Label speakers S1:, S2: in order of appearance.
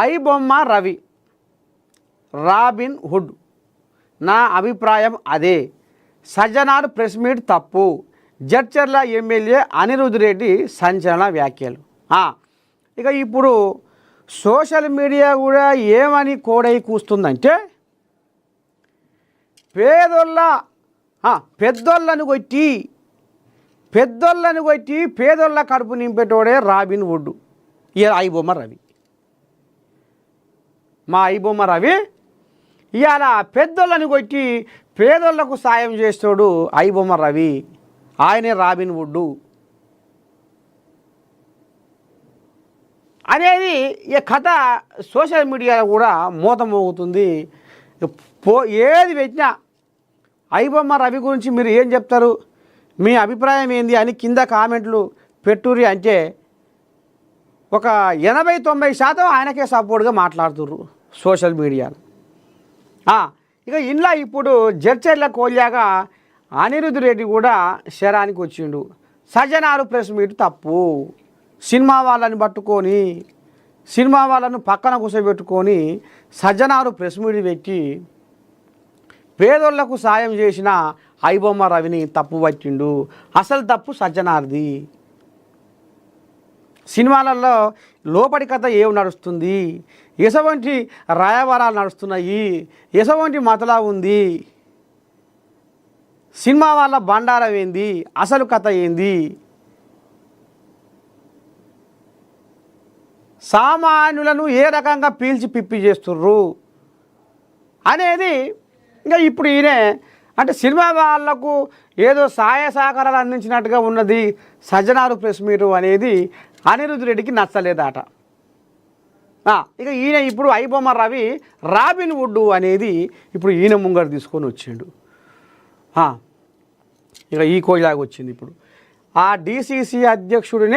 S1: IBomma Ravi robin hood, నా అభిప్రాయం అదే. సజ్జనార్ ప్రెస్ మీట్ తప్పు. జడ్చర్ల ఎమ్మెల్యే అనిరుద్ రెడ్డి సంచలన వ్యాఖ్యలు. ఇక ఇప్పుడు సోషల్ మీడియా కూడా ఏమని కోడై కూస్తుందంటే, పెద్దోళ్ళను కొట్టి పేదోళ్ళ కడుపు నింపేటోడే రాబిన్ హుడ్. ఇక ఐబొమ్మ రవి, మా ఐబొమ్మ రవి ఇవాళ పెద్దోళ్ళని కొట్టి పేదోళ్లకు సాయం చేస్తాడు ఐబొమ్మ రవి. ఆయనే రాబిన్ హుడ్ అనేది ఈ కథ సోషల్ మీడియాలో కూడా మోతమోగుతుంది. ఏది పెట్టినా ఐబొమ్మ రవి గురించి మీరు ఏం చెప్తారు, మీ అభిప్రాయం ఏంది అని కింద కామెంట్లు పెట్టుర్రి అంటే ఒక 80-90% ఆయనకే సపోర్ట్గా మాట్లాడుతుర్రు సోషల్ మీడియాలో. ఇక ఇంట్లో ఇప్పుడు జడ్చర్ల కోల్యాగా అనిరుద్ రెడ్డి కూడా శరానికి వచ్చిండు. సజ్జనారు ప్రెస్ మీట్ తప్పు. సినిమా వాళ్ళని పట్టుకొని సినిమా వాళ్ళను పక్కన కూర్చోబెట్టుకొని సజ్జనారు ప్రెస్ మీట్ పెట్టి పేదోళ్లకు సాయం చేసిన ఐబొమ్మ రవిని తప్పు పట్టిండు. అసలు తప్పు సజ్జనార్ది. సినిమాలలో లోపడి కథ ఏం నడుస్తుంది, ఎసవంటి రాయబారాలు నడుస్తున్నాయి, ఎసవంటి మతలా ఉంది, సినిమా వాళ్ళ బండారం ఏంది, అసలు కథ ఏంది, సామాన్యులను ఏ రకంగా పీల్చి పిప్పి చేస్తుర్రు అనేది. ఇంకా ఇప్పుడు ఈయన అంటే సినిమా వాళ్లకు ఏదో సహాయ సహకారాలు అందించినట్టుగా ఉన్నది సజ్జనారు ప్రెస్ మీటు అనేది అనిరుద్ రెడ్డికి నచ్చలేదట. ఇక ఈయన ఇప్పుడు ఐబొమ్మ రవి రాబిన్ హుడ్ అనేది ఇప్పుడు ఈయన ముంగడు తీసుకొని వచ్చిండు. ఇక ఈ కోయిలాగా వచ్చింది ఇప్పుడు ఆ డిసిసి అధ్యక్షుడిని